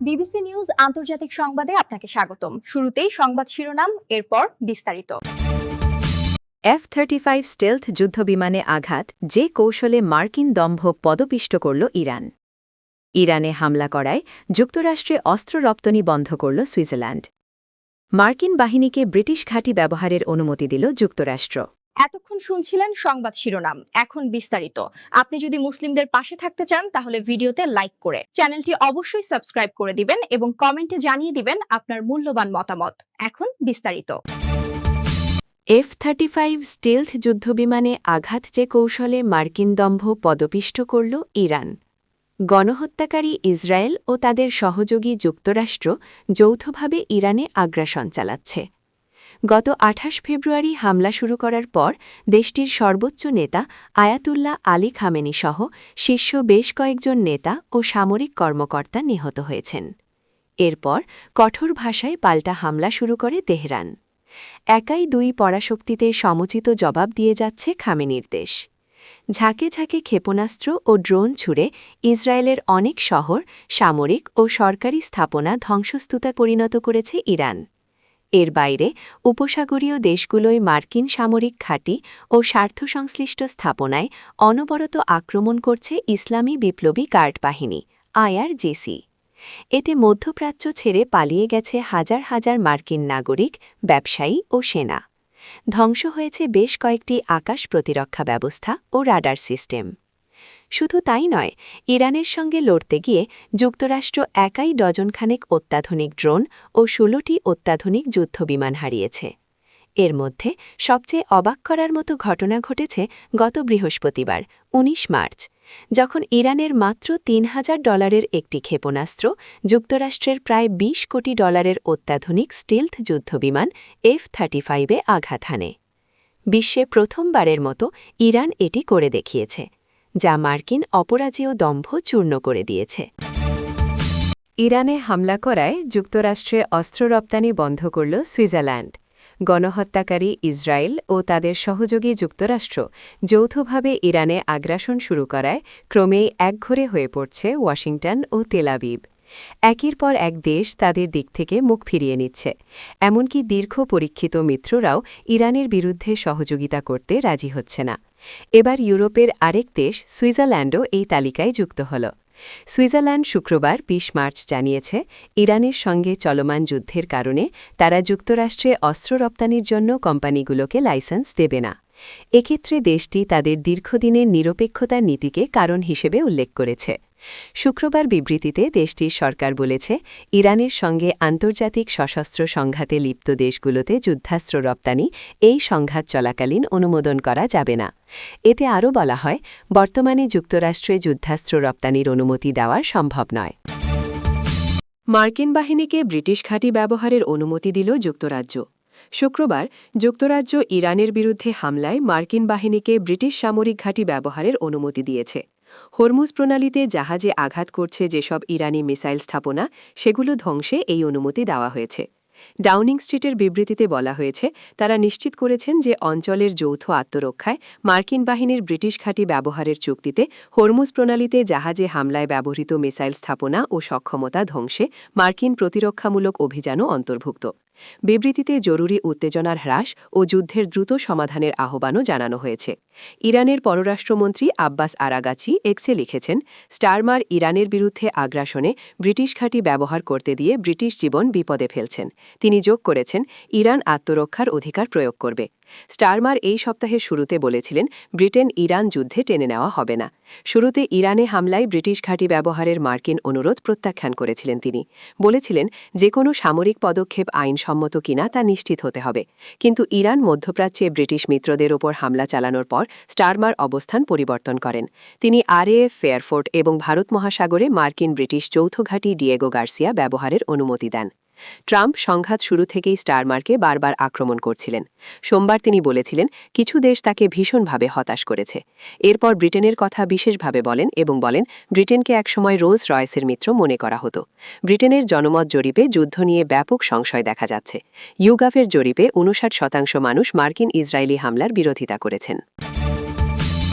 BBC news আন্তর্জাতিক সংবাদে আপনাকে স্বাগতম। শুরুতেই সংবাদ শিরোনাম, এরপর বিস্তারিত। F-35 স্টেলথ যুদ্ধবিমানে আঘাত, যে কৌশলে মার্কিন দম্ভ পদপিষ্ট করল ইরান। ইরানে হামলা করায় যুক্তরাষ্ট্রে অস্ত্র রপ্তানি বন্ধ করল সুইজারল্যান্ড। মার্কিন বাহিনীকে ব্রিটিশ ঘাঁটি ব্যবহারের অনুমতি দিল যুক্তরাষ্ট্র। এতক্ষণ শুনছিলেন সংবাদ শিরোনাম, এখন বিস্তারিত। আপনি যদি মুসলিমদের পাশে থাকতে চান তাহলে ভিডিওতে লাইক করে চ্যানেলটি অবশ্যই সাবস্ক্রাইব করে দিবেন এবং কমেন্টে জানিয়ে দিবেন আপনার মূল্যবান মতামত। এখন বিস্তারিত। F-35 স্টেলথ যুদ্ধবিমানে আঘাত, যে কৌশলে মার্কিন দম্ভ পদপিষ্ট করল ইরান। গণহত্যাকারী ইসরায়েল ও তাদের সহযোগী যুক্তরাষ্ট্র যৌথভাবে ইরানে আগ্রাসন চালাচ্ছে। গত 28 ফেব্রুয়ারি হামলা শুরু করার পর দেশটির সর্বোচ্চ নেতা আয়াতুল্লাহ আলী খামেনি সহ শীর্ষ বেশ কয়েকজন নেতা ও সামরিক কর্মকর্তা নিহত হয়েছেন। এরপর কঠোর ভাষায় পাল্টা হামলা শুরু করে তেহরান। একাই দুই পরাশক্তিতে সমুচিত জবাব দিয়ে যাচ্ছে খামেনির দেশ। ঝাঁকে ঝাঁকে ক্ষেপণাস্ত্র ও ড্রোন ছুড়ে ইসরায়েলের অনেক শহর, সামরিক ও সরকারি স্থাপনা ধ্বংসস্তুতে পরিণত করেছে ইরান। এর বাইরে উপসাগরীয় দেশগুলোয় মার্কিন সামরিক ঘাঁটি ও স্বার্থসংশ্লিষ্ট স্থাপনায় অনবরত আক্রমণ করছে ইসলামী বিপ্লবী গার্ড বাহিনী IRGC। এতে মধ্যপ্রাচ্য ছেড়ে পালিয়ে গেছে হাজার হাজার মার্কিন নাগরিক, ব্যবসায়ী ও সেনা। ধ্বংস হয়েছে বেশ কয়েকটি আকাশ প্রতিরক্ষা ব্যবস্থা ও রাডার সিস্টেম। শুধু তাই নয়, ইরানের সঙ্গে লড়তে গিয়ে যুক্তরাষ্ট্র একাই ডজনখানেক অত্যাধুনিক ড্রোন ও 16টি অত্যাধুনিক যুদ্ধবিমান হারিয়েছে। এর মধ্যে সবচেয়ে অবাক করার মতো ঘটনা ঘটেছে গত বৃহস্পতিবার 19 মার্চ, যখন ইরানের মাত্র $3000 একটি ক্ষেপণাস্ত্র যুক্তরাষ্ট্রের প্রায় $20 কোটি অত্যাধুনিক স্টিলথ যুদ্ধবিমান F-35-এ আঘাত হানে। বিশ্বে প্রথমবারের মতো ইরান এটি করে দেখিয়েছে, যা মার্কিন অপরাজেয় দম্ভ চূর্ণ করে দিয়েছে। ইরানে হামলা করায় যুক্তরাষ্ট্রে অস্ত্র রপ্তানি বন্ধ করল সুইজারল্যান্ড। গণহত্যাকারী ইসরায়েল ও তাদের সহযোগী যুক্তরাষ্ট্র যৌথভাবে ইরানে আগ্রাসন শুরু করায় ক্রমেই একঘরে হয়ে পড়ছে ওয়াশিংটন ও তেল আবিব। একের পর এক দেশ তাদের দিক থেকে মুখ ফিরিয়ে নিচ্ছে। এমনকি দীর্ঘ পরীক্ষিত মিত্ররাও ইরানের বিরুদ্ধে সহযোগিতা করতে রাজি হচ্ছে না। এবার ইউরোপের আরেক দেশ সুইজারল্যান্ডও এই তালিকায় যুক্ত হল। সুইজারল্যান্ড শুক্রবার 20 মার্চ জানিয়েছে, ইরানের সঙ্গে চলমান যুদ্ধের কারণে তারা যুক্তরাষ্ট্রে অস্ত্র রপ্তানির জন্য কোম্পানিগুলোকে লাইসেন্স দেবে না। এক্ষেত্রে দেশটি তাদের দীর্ঘদিনের নিরপেক্ষতার নীতিকে কারণ হিসেবে উল্লেখ করেছে। শুক্রবার বিবৃতিতে দেশটির সরকার বলেছে, ইরানের সঙ্গে আন্তর্জাতিক সশস্ত্র সংঘাতে লিপ্ত দেশগুলোতে যুদ্ধাস্ত্র রপ্তানি এই সংঘাত চলাকালীন অনুমোদন করা যাবে না। এতে আরও বলা হয়, বর্তমানে যুক্তরাষ্ট্রে যুদ্ধাস্ত্র রপ্তানির অনুমতি দেওয়া সম্ভব নয়। মার্কিন বাহিনীকে ব্রিটিশ ঘাঁটি ব্যবহারের অনুমতি দিল যুক্তরাজ্য। শুক্রবার যুক্তরাজ্য ইরানের বিরুদ্ধে হামলায় মার্কিন বাহিনীকে ব্রিটিশ সামরিক ঘাঁটি ব্যবহারের অনুমতি দিয়েছে। হরমুজ প্রণালীতে জাহাজে আঘাত করছে যেসব ইরানি মিসাইল স্থাপনা, সেগুলো ধ্বংসে এই অনুমতি দেওয়া হয়েছে। ডাউনিং স্ট্রিটের বিবৃতিতে বলা হয়েছে, তারা নিশ্চিত করেছেন যে অঞ্চলের যৌথ আত্মরক্ষায় মার্কিন বাহিনীর ব্রিটিশ ঘাঁটি ব্যবহারের চুক্তিতে হরমুজ প্রণালীতে জাহাজে হামলায় ব্যবহৃত মিসাইল স্থাপনা ও সক্ষমতা ধ্বংসে মার্কিন প্রতিরক্ষামূলক অভিযানও অন্তর্ভুক্ত। বিবৃতিতে জরুরি উত্তেজনার হ্রাস ও যুদ্ধের দ্রুত সমাধানের আহ্বানও জানানো হয়েছে। ইরানের পররাষ্ট্রমন্ত্রী আব্বাস আরাগাচি এক্সে লিখেছেন, স্টারমার ইরানের বিরুদ্ধে আগ্রাসনে ব্রিটিশ ঘাঁটি ব্যবহার করতে দিয়ে ব্রিটিশ জীবন বিপদে ফেলছেন। তিনি যোগ করেছেন, ইরান আত্মরক্ষার অধিকার প্রয়োগ করবে। স্টারমার এই সপ্তাহের শুরুতে বলেছিলেন, ব্রিটেন ইরান যুদ্ধে টেনে নেওয়া হবে না। শুরুতে ইরানে হামলায় ব্রিটিশ ঘাঁটি ব্যবহারের মার্কিন অনুরোধ প্রত্যাখ্যান করেছিলেন তিনি। বলেছিলেন, যে কোনো সামরিক পদক্ষেপ আইনসম্মত কিনা তা নিশ্চিত হতে হবে। কিন্তু ইরান মধ্যপ্রাচ্যে ব্রিটিশ মিত্রদের ওপর হামলা চালানোর পর স্টারমার অবস্থান পরিবর্তন করেন। তিনি RAF ফেয়ারফোর্ট এবং ভারত মহাসাগরে মার্কিন ব্রিটিশ যৌথ ঘাঁটি ডিয়েগো গার্সিয়া ব্যবহারের অনুমতি দেন। ট্রাম্প সংঘাত শুরু থেকেই স্টারমারকে বারবার আক্রমণ করছিলেন। সোমবার তিনি বলেছিলেন, কিছু দেশ তাকে ভীষণভাবে হতাশ করেছে। এরপর ব্রিটেনের কথা বিশেষভাবে বলেন এবং বলেন, ব্রিটেনকে একসময় রোলস রয়েসের মিত্র মনে করা হতো। ব্রিটেনের জনমত জরিপে যুদ্ধ নিয়ে ব্যাপক সংশয় দেখা যাচ্ছে। ইউগাভের জরিপে 59% মানুষ মার্কিন ইসরায়েলি হামলার বিরোধিতা করেছেন।